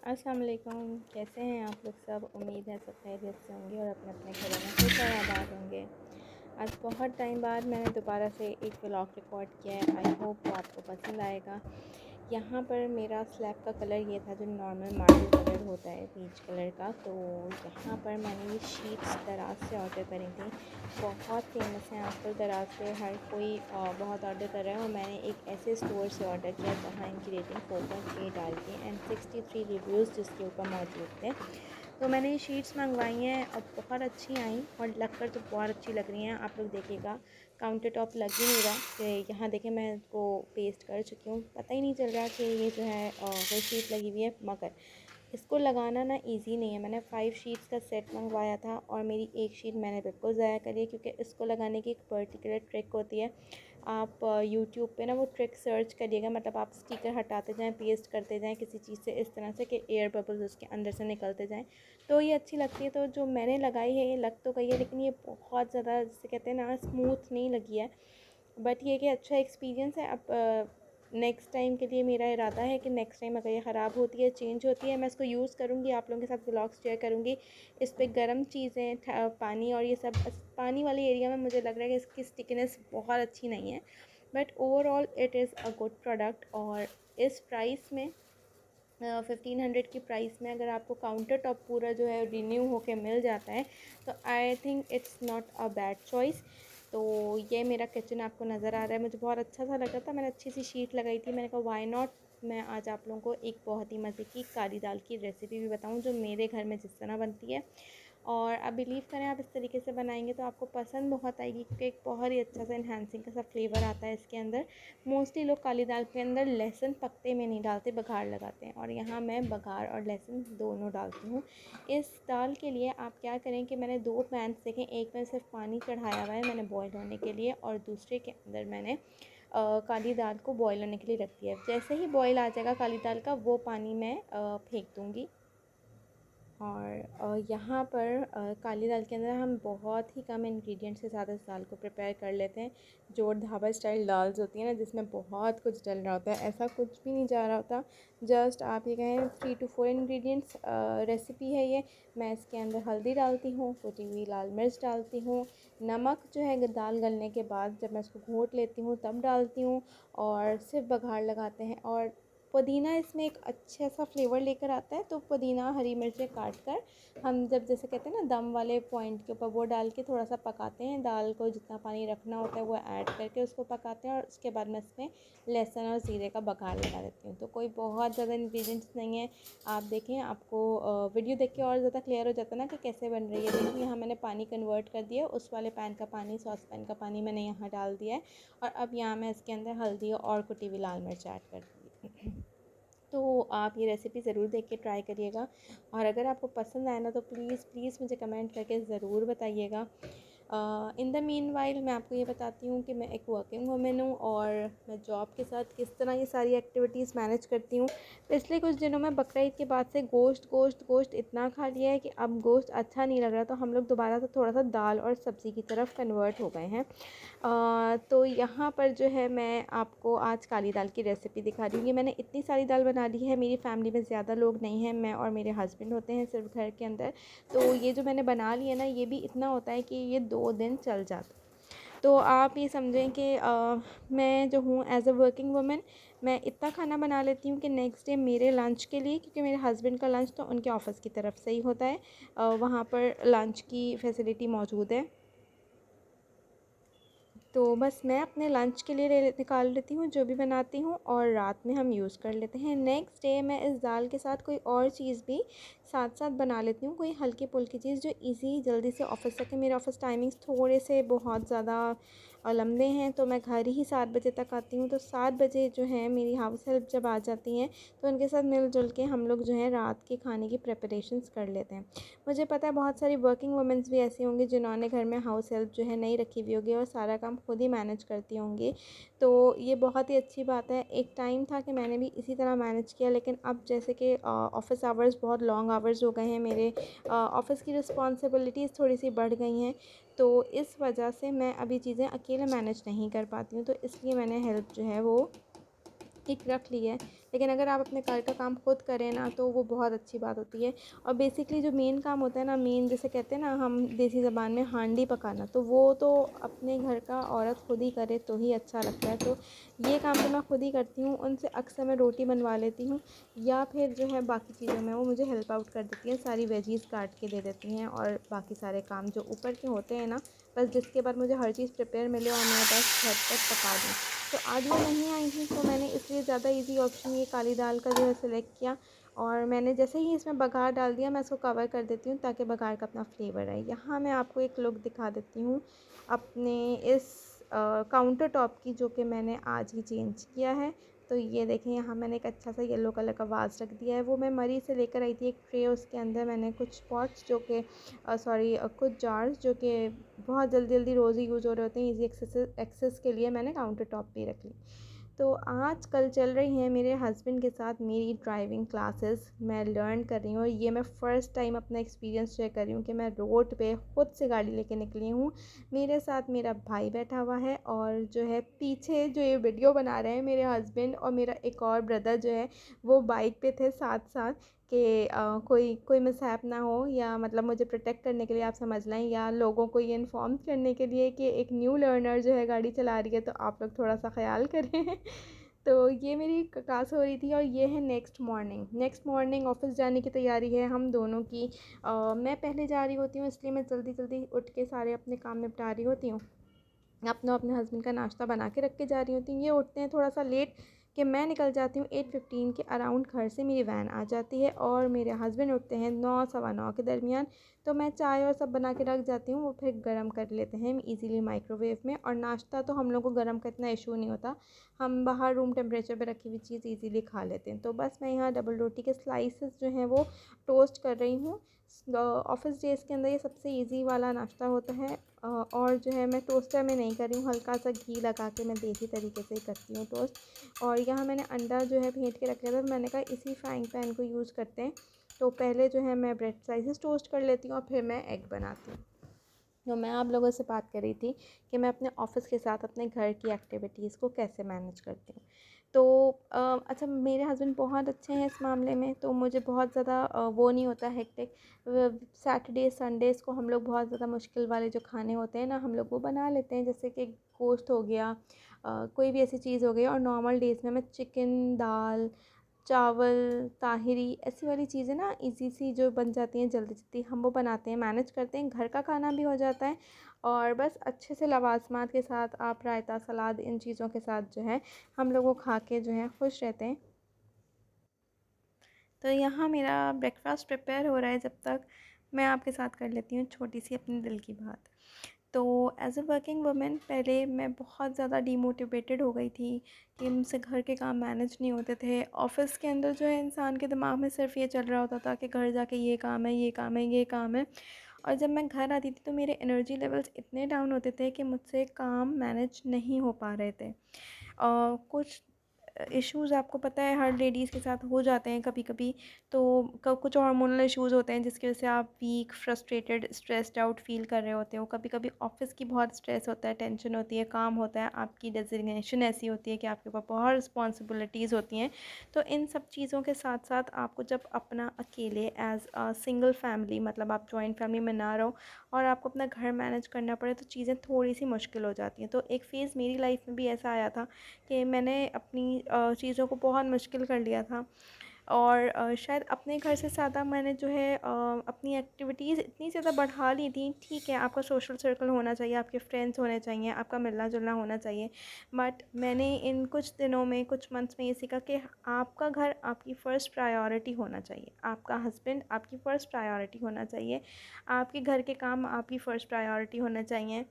अस्सलाम वालेकुम। कैसे हैं आप लोग सब? उम्मीद है सब खैरियत से होंगे और अपने अपने घरों में खुश और आबाद होंगे। आज बहुत टाइम बाद मैंने दोबारा से एक व्लॉग रिकॉर्ड किया है। आई होप वो आपको पसंद आएगा। यहाँ पर मेरा स्लैब का कलर ये था जो नॉर्मल मार्बल कलर होता है, पीच कलर का। तो यहाँ पर मैंने ये शीट्स दराज से ऑर्डर करी थी। बहुत फेमस हैं आजकल दराज पे, हर कोई बहुत ऑर्डर कर रहा है। और मैंने एक ऐसे स्टोर से ऑर्डर किया जहाँ इनकी रेटिंग 4.8 डाल के एंड 63 रिव्यूज़ जिसके ऊपर मौजूद थे। तो मैंने ये शीट्स मंगवाई हैं और बहुत अच्छी आई और लगकर तो बहुत अच्छी लग रही हैं। आप लोग देखिएगा, काउंटर टॉप लग ही नहीं रहा कि यहाँ देखें मैं इसको पेस्ट कर चुकी हूँ, पता ही नहीं चल रहा कि ये जो है कोई शीट लगी हुई है। मगर इसको लगाना ना इजी नहीं है। मैंने 5 शीट्स का सेट मंगवाया था और मेरी एक शीट मैंने बिल्कुल ज़ाया करी है, क्योंकि इसको लगाने की एक पर्टिकुलर ट्रिक होती है। आप यूट्यूब पे ना वो ट्रिक सर्च करिएगा, मतलब आप स्टिकर हटाते जाएं, पेस्ट करते जाएं किसी चीज़ से इस तरह से कि एयर बबल्स उसके अंदर से निकलते जाएं, तो ये अच्छी लगती है। तो जो मैंने लगाई है ये लग तो गई है, लेकिन ये बहुत ज़्यादा जिसे कहते हैं ना स्मूथ नहीं लगी है। बट ये कि अच्छा एक्सपीरियंस है। अब नेक्स्ट टाइम के लिए मेरा इरादा है कि नेक्स्ट टाइम अगर ये ख़राब होती है, चेंज होती है, मैं इसको यूज़ करूँगी, आप लोगों के साथ व्लॉग्स शेयर करूँगी। इस पर गर्म चीज़ें, पानी और ये सब, पानी वाले एरिया में मुझे लग रहा है कि इसकी स्टिकनेस बहुत अच्छी नहीं है। But overall it is a good product. और इस प्राइस में 1500 की प्राइस में अगर आपको काउंटर टॉप पूरा जो है रिन्यू होके मिल जाता है, तो I think it's not a bad choice. तो ये मेरा किचन आपको नज़र आ रहा है, मुझे बहुत अच्छा सा लगा था। मैंने अच्छी सी शीट लगाई थी, मैंने कहा वाई नॉट मैं आज आप लोगों को एक बहुत ही मज़े की काली दाल की रेसिपी भी बताऊं जो मेरे घर में जिस तरह बनती है। और आप बिलीव करें, आप इस तरीके से बनाएंगे तो आपको पसंद बहुत आएगी, क्योंकि एक बहुत ही अच्छा सा इन्हांसिंग का सा फ्लेवर आता है इसके अंदर। मोस्टली लोग काली दाल के अंदर लहसुन पकते में नहीं डालते, बघार लगाते हैं, और यहाँ मैं बघार और लहसुन दोनों डालती हूँ। इस दाल के लिए आप क्या करें कि मैंने 2 पैन देखें, एक में सिर्फ पानी चढ़ाया हुआ है मैंने बॉयल होने के लिए, और दूसरे के अंदर मैंने काली दाल को बॉयल होने के लिए रख दिया है। जैसे ही बॉयल आ जाएगा काली दाल का, वो पानी मैं फेंक दूँगी। और यहाँ पर काली दाल के अंदर हम बहुत ही कम इंग्रेडिएंट्स के साथ इस दाल को प्रिपेयर कर लेते हैं। जो ढाबा स्टाइल दाल्स होती हैं ना, जिसमें बहुत कुछ डल रहा होता है, ऐसा कुछ भी नहीं जा रहा होता। जस्ट आप ये कहें 3 to 4 इंग्रेडिएंट्स रेसिपी है ये। मैं इसके अंदर हल्दी डालती हूँ, कुटी हुई लाल मिर्च डालती हूँ, नमक जो है दाल गलने के बाद जब मैं इसको घोट लेती हूँ तब डालती हूँ, और सिर्फ बघार लगाते हैं। और पुदीना इसमें एक अच्छा सा फ्लेवर लेकर आता है, तो पुदीना हरी मिर्चें काट कर हम जब जैसे कहते हैं ना दम वाले पॉइंट के ऊपर वो डाल के थोड़ा सा पकाते हैं, दाल को जितना पानी रखना होता है वो ऐड करके उसको पकाते हैं, और उसके बाद मैं इसमें लहसुन और ज़ीरे का बघार लगा देती हूँ। तो कोई बहुत ज़्यादा इंग्रेडिएंट्स नहीं है। आप देखें, आपको वीडियो देख के और ज़्यादा क्लियर हो जाता है ना कि कैसे बन रही है। देखिए यहाँ मैंने पानी कन्वर्ट कर दिया, उस वाले पैन का पानी, सॉस पैन का पानी मैंने यहाँ डाल दिया है, और अब यहाँ मैं इसके अंदर हल्दी और कुटी हुई लाल मिर्च ऐड कर दूँगी। तो आप ये रेसिपी ज़रूर देख के ट्राई करिएगा, और अगर आपको पसंद आए ना तो प्लीज़ प्लीज़ मुझे कमेंट करके ज़रूर बताइएगा। इन द मीनवाइल मैं आपको ये बताती हूँ कि मैं एक वर्किंग वूमेन हूँ, और मैं जॉब के साथ किस तरह ये सारी एक्टिविटीज़ मैनेज करती हूँ। पिछले कुछ दिनों में बकरा ईद के बाद से गोश्त गोश्त गोश्त इतना खा लिया है कि अब गोश्त अच्छा नहीं लग रहा, तो हम लोग दोबारा से थोड़ा सा दाल और सब्ज़ी की तरफ कन्वर्ट हो गए हैं। तो यहाँ पर जो है मैं आपको आज काली दाल की रेसिपी दिखा रही हूँ। ये मैंने इतनी सारी दाल बना ली है, मेरी फैमिली में ज़्यादा लोग नहीं हैं, मैं और मेरे हस्बैंड होते हैं सिर्फ घर के अंदर। तो ये जो मैंने बना ली है ना, ये भी इतना होता है कि ये 2 दिन चल जाता। तो आप ये समझें कि मैं जो हूँ एज़ अ वर्किंग वूमेन, मैं इतना खाना बना लेती हूँ कि नेक्स्ट डे मेरे लंच के लिए, क्योंकि मेरे हस्बैंड का लंच तो उनके ऑफ़िस की तरफ से ही होता है, वहाँ पर लंच की फैसिलिटी मौजूद है। तो बस मैं अपने लंच के लिए निकाल लेती हूँ जो भी बनाती हूँ, और रात में हम यूज़ कर लेते हैं। नेक्स्ट डे मैं इस दाल के साथ कोई और चीज़ भी साथ साथ बना लेती हूँ, कोई हल्की फुल्की चीज़ जो इजी जल्दी से ऑफिस तक। मेरे ऑफिस टाइमिंग्स थोड़े से बहुत ज़्यादा लंबे हैं, तो मैं घर ही 7 बजे तक आती हूँ। तो 7 बजे जो है मेरी हाउस हेल्प जब आ जाती हैं, तो उनके साथ मिलजुल के हम लोग जो है रात के खाने की प्रिपरेशंस कर लेते हैं। मुझे पता है बहुत सारी वर्किंग वुमेंस भी ऐसी होंगी जिन्होंने घर में हाउस हेल्प जो है नहीं रखी हुई होगी और सारा काम खुद ही मैनेज करती होंगी। तो ये बहुत ही अच्छी बात है। एक टाइम था कि मैंने भी इसी तरह मैनेज किया, लेकिन अब जैसे कि ऑफ़िस आवर्स बहुत लॉन्ग आवर्स हो गए हैं, मेरे ऑफ़िस की रिस्पॉन्सिबिलिटीज़ थोड़ी सी बढ़ गई हैं, तो इस वजह से मैं अभी चीज़ें अकेले मैनेज नहीं कर पाती हूँ। तो इसलिए मैंने हेल्प जो है वो एक रख ली है। लेकिन अगर आप अपने घर का काम खुद करें ना तो वो बहुत अच्छी बात होती है। और बेसिकली जो मेन काम होता है ना, मेन जैसे कहते हैं ना हम देसी ज़बान में हांडी पकाना, तो वो तो अपने घर का औरत खुद ही करे तो ही अच्छा लगता है। तो ये काम तो मैं खुद ही करती हूँ। उनसे अक्सर मैं रोटी बनवा लेती हूँ, या फिर जो है बाकी चीज़ों में वो मुझे हेल्प आउट कर देती हैं, सारी वेजीज़ काट के दे देती हैं और बाकी सारे काम जो ऊपर के होते हैं ना, बस जिसके बाद मुझे हर चीज़ प्रिपेयर मिले और मैं बस झटपट पका दूँ। तो आज वो नहीं आई थी, तो मैंने इसलिए ज़्यादा इजी ऑप्शन ये काली दाल का जो है सिलेक्ट किया। और मैंने जैसे ही इसमें बघार डाल दिया, मैं इसको कवर कर देती हूँ ताकि बघार का अपना फ्लेवर आए। यहाँ मैं आपको एक लुक दिखा देती हूँ अपने इस काउंटर टॉप की, जो कि मैंने आज ही चेंज किया है। तो ये देखें, यहाँ मैंने एक अच्छा सा येलो कलर का वाज रख दिया है। वो मैं मरी से लेकर आई थी एक ट्रे, उसके अंदर मैंने कुछ पॉट्स जो कि कुछ जार्स जो कि बहुत जल्दी जल्दी रोज़ ही यूज़ हो रहे होते हैं, ईज़ी एक्सेस के लिए मैंने काउंटर टॉप पे रख ली। तो आज कल चल रही हैं मेरे हस्बैंड के साथ मेरी ड्राइविंग क्लासेस, मैं लर्न कर रही हूँ। ये मैं फ़र्स्ट टाइम अपना एक्सपीरियंस शेयर कर रही हूँ कि मैं रोड पे ख़ुद से गाड़ी लेके निकली हूँ। मेरे साथ मेरा भाई बैठा हुआ है, और जो है पीछे जो ये वीडियो बना रहे हैं मेरे हस्बैंड और मेरा एक और ब्रदर जो है, वो बाइक पे थे साथ साथ कि कोई कोई मिसहैप ना हो, या मतलब मुझे प्रोटेक्ट करने के लिए आप समझ लें, या लोगों को ये इन्फॉर्म करने के लिए कि एक न्यू लर्नर जो है गाड़ी चला रही है, तो आप लोग थोड़ा सा ख्याल करें। तो ये मेरी क्लास हो रही थी, और ये है नेक्स्ट मॉर्निंग ऑफिस जाने की तैयारी है हम दोनों की। मैं पहले जा रही होती हूँ, इसलिए मैं जल्दी जल्दी उठ के सारे अपने काम निपटा रही होती हूँ। अपने हस्बैंड का नाश्ता बना के रख के जा रही होती हूँ। ये उठते हैं थोड़ा सा लेट, कि मैं निकल जाती हूँ 8:15 के अराउंड घर से, मेरी वैन आ जाती है, और मेरे हस्बैंड उठते हैं 9 सवा 9 के दरमियान। तो मैं चाय और सब बना के रख जाती हूँ, वो फिर गर्म कर लेते हैं इजीली माइक्रोवेव में। और नाश्ता तो हम लोग को गर्म का इतना इशू नहीं होता, हम बाहर रूम टेम्परेचर पे रखी हुई चीज़ इजीली खा लेते हैं। तो बस मैं यहाँ डबल रोटी के स्लाइसेस जो हैं वो टोस्ट कर रही हूँ। ऑफ़िस डेज़ के अंदर ये सबसे इजी वाला नाश्ता होता है। और जो है मैं टोस्टर में नहीं कर रही हूँ, हल्का सा घी लगा के मैं देसी तरीके से ही करती हूँ टोस्ट। और यहाँ मैंने अंडा जो है फेंट के रख लिया था, मैंने कहा इसी फ्राइंग पैन को यूज़ करते हैं। तो पहले जो है मैं ब्रेड स्लाइसेस टोस्ट कर लेती हूँ, और फिर मैं एग बनाती हूँ। तो मैं आप लोगों से बात कर रही थी कि मैं अपने ऑफ़िस के साथ अपने घर की एक्टिविटीज़ को कैसे मैनेज करती हूँ। तो अच्छा, मेरे हस्बैंड बहुत अच्छे हैं इस मामले में, तो मुझे बहुत ज़्यादा वो नहीं होता हेक्टिक। सैटरडे संडेज़ को हम लोग बहुत ज़्यादा मुश्किल वाले जो खाने होते हैं ना, हम लोग वो बना लेते हैं, जैसे कि गोश्त हो गया, कोई भी ऐसी चीज़ हो गई। और नॉर्मल डेज़ में मैं चिकन, दाल, चावल, ताहिरी, ऐसी वाली चीज़ें ना इजी सी जो बन जाती हैं जल्दी जल्दी, हम वो बनाते हैं, मैनेज करते हैं, घर का खाना भी हो जाता है। और बस अच्छे से लवाज़मात के साथ आप रायता, सलाद, इन चीज़ों के साथ जो है हम लोग वो खा के जो है खुश रहते हैं। तो यहाँ मेरा ब्रेकफास्ट प्रिपेयर हो रहा है, जब तक मैं आपके साथ कर लेती हूँ छोटी सी अपने दिल की बात। तो एज़ अ वर्किंग वुमेन पहले मैं बहुत ज़्यादा डीमोटिवेटेड हो गई थी कि मुझसे घर के काम मैनेज नहीं होते थे। ऑफ़िस के अंदर जो है इंसान के दिमाग में सिर्फ ये चल रहा होता था कि घर जाके ये काम है, ये काम है, ये काम है। और जब मैं घर आती थी तो मेरे एनर्जी लेवल्स इतने डाउन होते थे कि मुझसे काम मैनेज नहीं हो पा रहे थे। कुछ इश्यूज़ आपको पता है हर लेडीज़ के साथ हो जाते हैं कभी कभी। तो कुछ हार्मोनल इश्यूज़ होते हैं जिसकी वजह से आप weak, frustrated, stressed out feel कर रहे होते हो। कभी कभी ऑफिस की बहुत स्ट्रेस होता है, टेंशन होती है, काम होता है, आपकी डेजिग्नेशन ऐसी होती है कि आपके ऊपर बहुत रिस्पॉन्सिबिलिटीज़ होती हैं। तो इन सब चीज़ों के साथ साथ आपको जब अपना अकेले एज़ अ सिंगल फैमिली, मतलब आप जॉइंट फैमिली में ना रहो और आपको अपना घर मैनेज करना पड़े, तो चीज़ें थोड़ी सी मुश्किल हो जाती हैं। तो एक फ़ेज़ मेरी लाइफ में भी ऐसा आया था कि मैंने अपनी चीज़ों को बहुत मुश्किल कर लिया था। और शायद अपने घर से ज़्यादा मैंने जो है अपनी एक्टिविटीज़ इतनी ज़्यादा बढ़ा ली थी। ठीक है, आपका सोशल सर्कल होना चाहिए, आपके फ्रेंड्स होने चाहिए, आपका मिलना-जुलना होना चाहिए। बट मैंने इन कुछ दिनों में, कुछ मंथ्स में ये सीखा कि आपका घर आपकी फ़र्स्ट प्रायोरिटी होना चाहिए। आपका हस्बैंड आपकी फ़र्स्ट प्रायोरिटी होना चाहिए। आपके घर के काम आपकी फ़र्स्ट प्रायोरिटी होना चाहिए।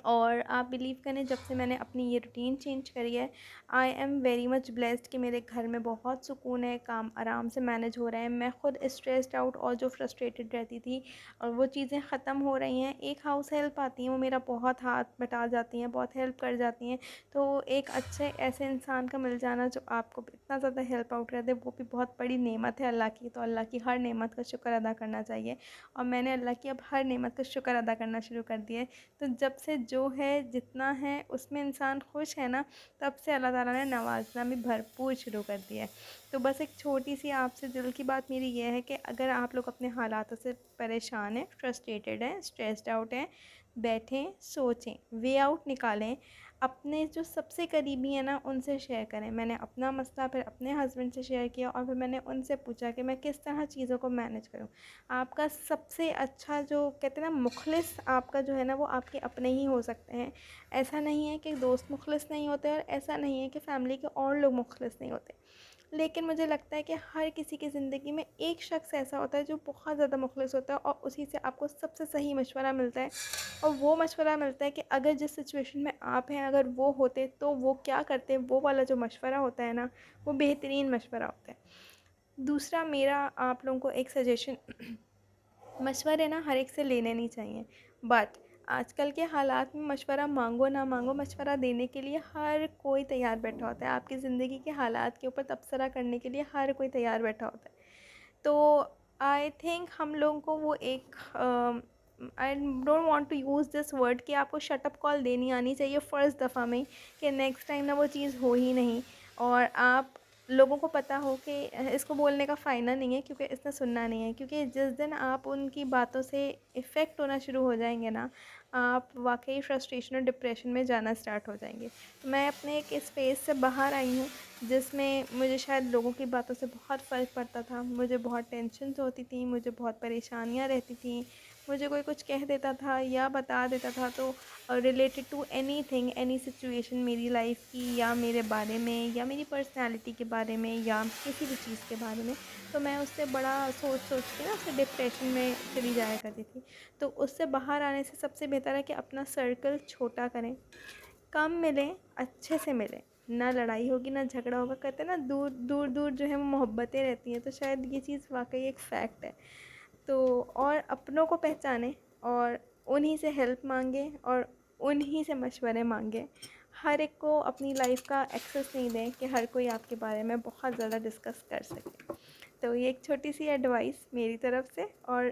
और आप बिलीव करें, जब से मैंने अपनी ये रूटीन चेंज करी है, I am very much blessed कि मेरे घर में बहुत सुकून है, काम आराम से मैनेज हो रहे हैं। मैं ख़ुद स्ट्रेस्ड आउट और जो फ्रस्ट्रेटेड रहती थी, और वो चीज़ें ख़त्म हो रही हैं। एक हाउस हेल्प आती हैं, वो मेरा बहुत हाथ बटा जाती हैं, बहुत हेल्प कर जाती हैं। तो एक अच्छे ऐसे इंसान का मिल जाना जो आपको इतना ज़्यादा हेल्प आउट कर दे, वो भी बहुत बड़ी नेमत है अल्लाह की। तो अल्लाह की हर नेमत का शुक्र अदा करना चाहिए, और मैंने अल्लाह की अब हर नेमत का शुक्र अदा करना शुरू कर दिया है। तो जब से जो है जितना है उसमें इंसान खुश है ना, तब से अल्लाह ताला ने नवाजना भी भरपूर शुरू कर दिया है। तो बस एक छोटी सी आपसे दिल की बात मेरी ये है कि अगर आप लोग अपने हालातों से परेशान हैं, फ्रस्ट्रेटेड हैं, स्ट्रेस्ड आउट हैं, बैठें, सोचें, वे आउट निकालें, अपने जो सबसे करीबी हैं ना उनसे शेयर करें। मैंने अपना मसला फिर अपने हस्बैंड से शेयर किया और फिर मैंने उनसे पूछा कि मैं किस तरह चीज़ों को मैनेज करूं। आपका सबसे अच्छा जो कहते हैं ना मुखलिस आपका जो है ना वो आपके अपने ही हो सकते हैं। ऐसा नहीं है कि दोस्त मुखलिस नहीं होते और ऐसा नहीं है कि फ़ैमिली के और लोग मुखलिस नहीं होते। लेकिन मुझे लगता है कि हर किसी की ज़िंदगी में एक शख्स ऐसा होता है जो बहुत ज़्यादा मुखलिस होता है और उसी से आपको सबसे सही मशवरा मिलता है। और वो मशवरा मिलता है कि अगर जिस सिचुएशन में आप हैं अगर वो होते तो वो क्या करते, वो वाला जो मशवरा होता है ना वो बेहतरीन मशवरा होता है। दूसरा मेरा आप लोगों को एक सजेशन मशवरे ना हर एक से लेने नहीं चाहिए, बट आजकल के हालात में मशवरा मांगो ना मांगो, मशवरा देने के लिए हर कोई तैयार बैठा होता है। आपकी ज़िंदगी के हालात के ऊपर तबसरा करने के लिए हर कोई तैयार बैठा होता है। तो आई थिंक हम लोगों को वो एक I don't want to use this word कि आपको शटअप कॉल देनी आनी चाहिए फ़र्स्ट दफ़ा में कि नेक्स्ट टाइम ना वो चीज़ हो ही नहीं और आप लोगों को पता हो कि इसको बोलने का फ़ायदा नहीं है क्योंकि इसने सुनना नहीं है। क्योंकि जिस दिन आप उनकी बातों से इफ़ेक्ट होना शुरू हो जाएंगे ना, आप वाकई फ्रस्ट्रेशन और डिप्रेशन में जाना स्टार्ट हो जाएंगे। तो मैं अपने एक स्पेस से बाहर आई हूँ जिसमें मुझे शायद लोगों की बातों से बहुत फ़र्क पड़ता था, मुझे बहुत टेंशन होती थी, मुझे बहुत परेशानियाँ रहती थी। मुझे कोई कुछ कह देता था या बता देता था तो related to anything, any situation मेरी लाइफ की या मेरे बारे में या मेरी पर्सनैलिटी के बारे में या किसी भी चीज़ के बारे में, तो मैं उससे बड़ा सोच सोच के ना उससे डिप्रेशन में चली जाया करती थी। तो उससे बाहर आने से सबसे बेहतर है कि अपना सर्कल छोटा करें, कम मिलें, अच्छे से मिलें, ना लड़ाई होगी ना झगड़ा होगा। कहते हैं ना दूर दूर दूर जो है वो मोहब्बतें रहती हैं, तो शायद ये चीज़ वाकई एक फ़ैक्ट है। तो और अपनों को पहचानें और उन्हीं से हेल्प मांगें और उन्हीं से मशवरे मांगें। हर एक को अपनी लाइफ का एक्सेस नहीं दें कि हर कोई आपके बारे में बहुत ज़्यादा डिस्कस कर सके। तो ये एक छोटी सी एडवाइस मेरी तरफ से, और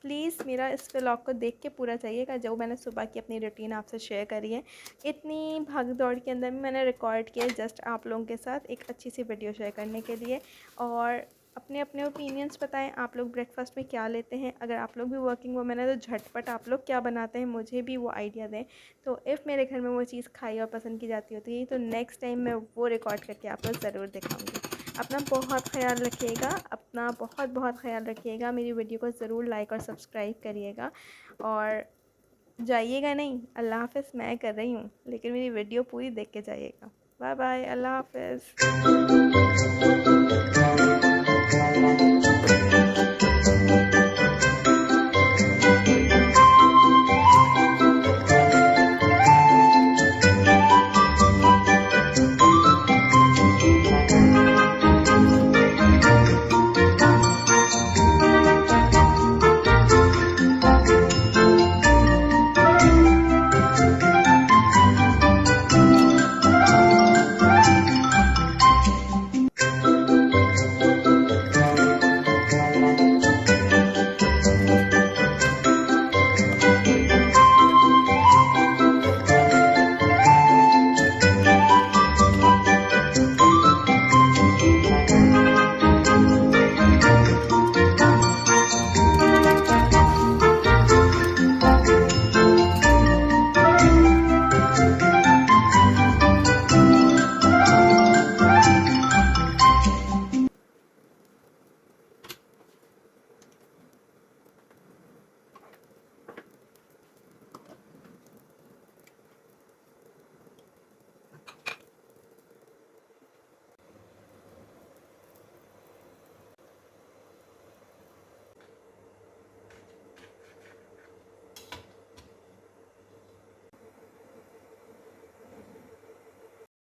प्लीज़ मेरा इस व्लॉग को देख के पूरा चाहिएगा जो मैंने सुबह की अपनी रूटीन आपसे शेयर करी है। इतनी भाग दौड़ के अंदर भी मैंने रिकॉर्ड किया जस्ट आप लोगों के साथ एक अच्छी सी वीडियो शेयर करने के लिए। और अपने अपने ओपिनियंस बताएं, आप लोग ब्रेकफास्ट में क्या लेते हैं, अगर आप लोग भी वर्किंग वुमेन है तो झटपट आप लोग क्या बनाते हैं मुझे भी वो आइडिया दें। तो इफ़ मेरे घर में वो चीज़ खाई और पसंद की जाती होती है तो नेक्स्ट टाइम मैं वो रिकॉर्ड करके आप लोग ज़रूर दिखाऊँगी। अपना बहुत ख्याल रखिएगा, अपना बहुत बहुत ख्याल रखिएगा। मेरी वीडियो को ज़रूर लाइक और सब्सक्राइब करिएगा और जाइएगा नहीं, अल्लाह हाफ़िज़ मैं कर रही हूँ लेकिन मेरी वीडियो पूरी देख के जाइएगा। बाय बाय, अल्लाह हाफ़िज़।